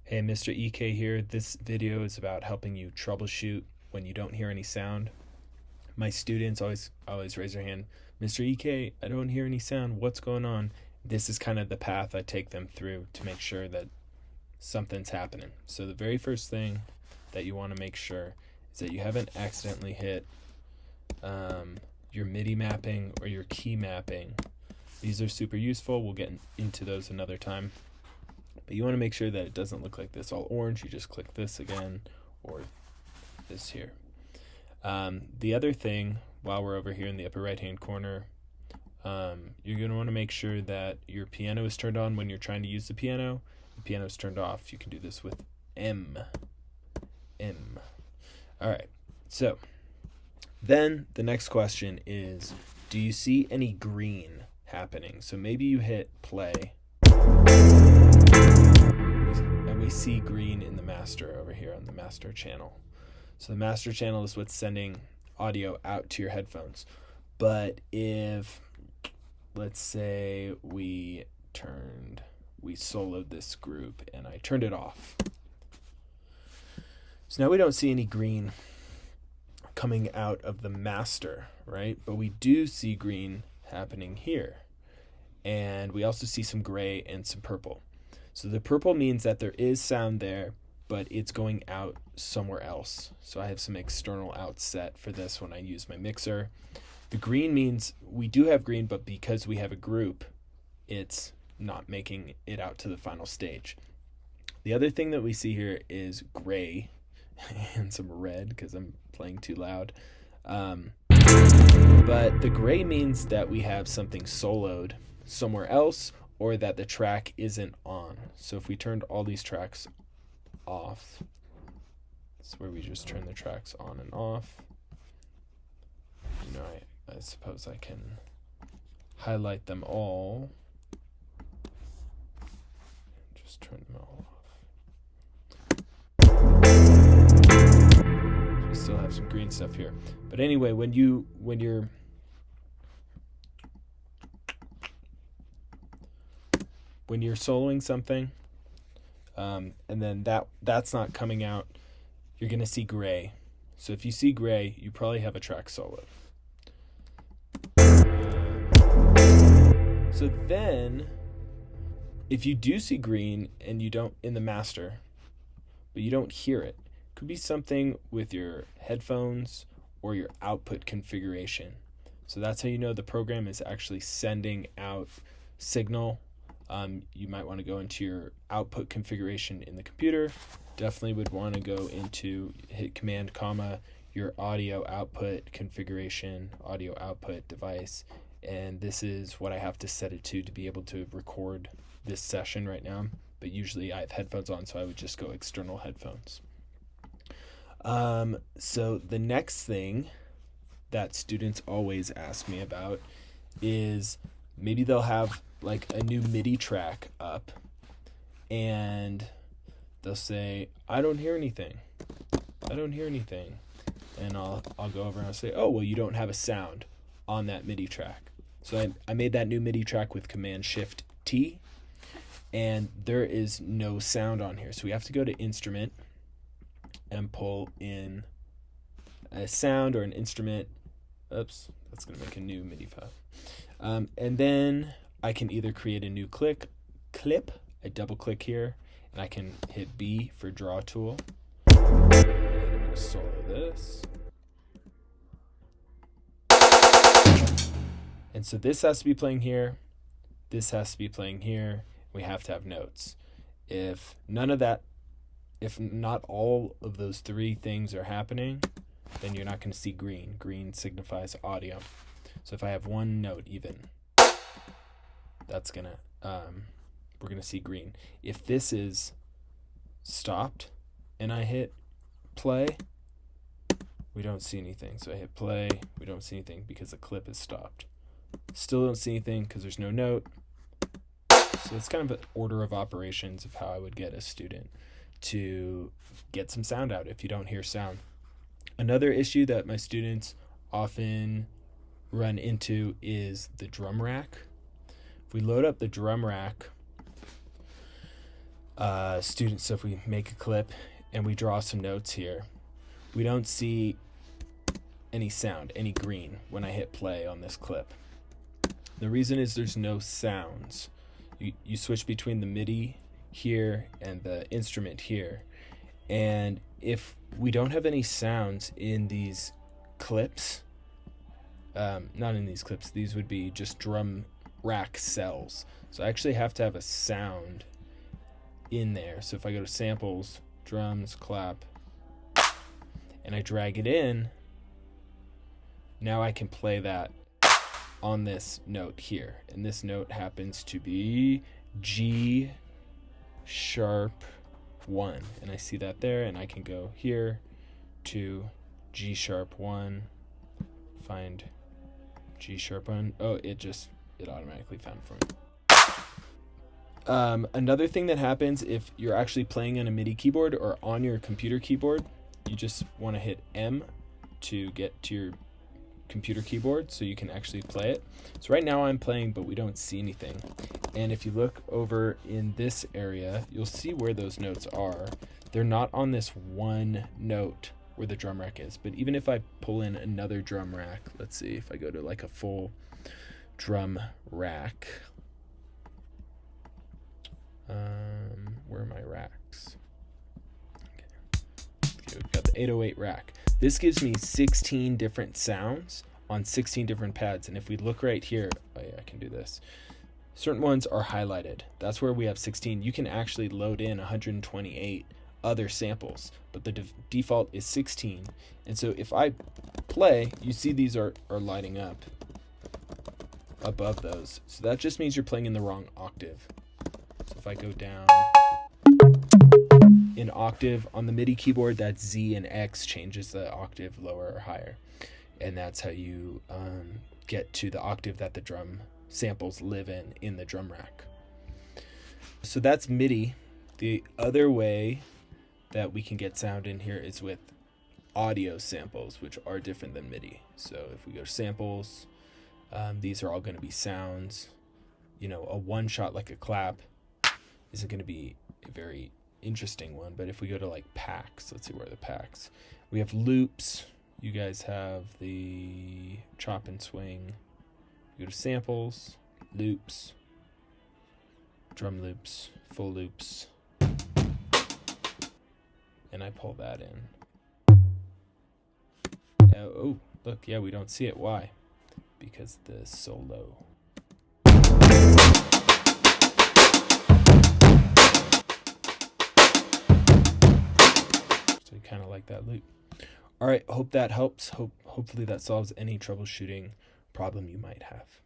Hey, Mr. EK here. This video is about helping you troubleshoot when you don't hear any sound. My students always raise their hand. Mr. EK, I don't hear any sound. What's going on? This is kind of the path I take them through to make sure that something's happening. So the very first thing that you want to make sure is that you haven't accidentally hit your MIDI mapping or your key mapping. These are super useful. We'll get into those another time. But you want to make sure that it doesn't look like this all orange. You just click this again or this here. The other thing, while we're over here in the upper right hand corner, you're going to want to make sure that your piano is turned on when you're trying to use the piano. The piano is turned off. You can do this with M. Alright, so then the next question is, do you see any green happening? So maybe you hit play. And we see green in the master over here on the master channel. So the master channel is what's sending audio out to your headphones. But if, let's say we soloed this group and I turned it off. So now we don't see any green coming out of the master, right? But we do see green happening here. And we also see some gray and some purple. So the purple means that there is sound there, but it's going out somewhere else. So I have some external out set for this when I use my mixer. The green means we do have green, but because we have a group, it's not making it out to the final stage. The other thing that we see here is gray and some red because I'm playing too loud. But the gray means that we have something soloed somewhere else, or that the track isn't on. So if we turned all these tracks off, that's where we just turn the tracks on and off. You know, I suppose I can highlight them all. Just turn them all off. So we still have some green stuff here. But anyway, when you're soloing something, and then that's not coming out, you're going to see gray. So if you see gray, you probably have a track soloed. So then, if you do see green and you don't in the master, but you don't hear it, could be something with your headphones or your output configuration. So that's how you know the program is actually sending out signal. You might want to go into your output configuration in the computer. Definitely would want to go into, hit Command, your audio output configuration, audio output device. And this is what I have to set it to be able to record this session right now. But usually I have headphones on, so I would just go external headphones. So the next thing that students always ask me about is maybe they'll have like a new MIDI track up and they'll say, I don't hear anything. And I'll go over and I'll say, oh, well, you don't have a sound on that MIDI track. So I made that new MIDI track with Command-Shift-T, and there is no sound on here. So we have to go to Instrument and pull in a sound or an instrument. Oops, that's going to make a new MIDI file. And then I can either create a new clip, I double click here, and I can hit B for draw tool. And I'm going to solo this. And so this has to be playing here, this has to be playing here, we have to have notes. If not all of those three things are happening, then you're not going to see green. Green signifies audio. So if I have one note even, that's gonna we're gonna see green. If this is stopped and I hit play, we don't see anything. So I hit play, we don't see anything because the clip is stopped. Still don't see anything because there's no note. So it's kind of an order of operations of how I would get a student to get some sound out if you don't hear sound. Another issue that my students often run into is the drum rack. If we load up the drum rack, students. So if we make a clip and we draw some notes here, we don't see any sound, any green when I hit play on this clip. The reason is there's no sounds. You switch between the MIDI here and the instrument here, and if we don't have any sounds in these clips, not in these clips, these would be just drum rack cells. So I actually have to have a sound in there. So if I go to samples, drums, clap, and I drag it in, now I can play that on this note here. And this note happens to be G sharp 1. And I see that there, and I can go here to G sharp 1, find G sharp 1. Oh, it automatically found it for me. Another thing that happens if you're actually playing on a MIDI keyboard or on your computer keyboard, you just want to hit M to get to your computer keyboard so you can actually play it. So right now I'm playing, but we don't see anything. And if you look over in this area, you'll see where those notes are. They're not on this one note where the drum rack is. But even if I pull in another drum rack, let's see if I go to like a full drum rack. Where are my racks? Okay, we've got the 808 rack. This gives me 16 different sounds on 16 different pads. And if we look right here, oh yeah, I can do this. Certain ones are highlighted. That's where we have 16. You can actually load in 128 other samples, but the default is 16. And so if I play, you see these are lighting up above those. So that just means you're playing in the wrong octave. So if I go down in octave on the MIDI keyboard, that Z and X changes the octave lower or higher. And that's how you get to the octave that the drum samples live in the drum rack. So that's MIDI. The other way that we can get sound in here is with audio samples, which are different than MIDI. So if we go to samples, these are all going to be sounds. You know, a one shot like a clap isn't going to be a very interesting one. But if we go to like packs, let's see where are the packs. We have loops. You guys have the chop and swing. You go to samples, loops, drum loops, full loops, and I pull that in. Oh, look, yeah, we don't see it. Why? Because the so low. So you kind of like that loop. All right, hope that helps. Hopefully that solves any troubleshooting problem you might have.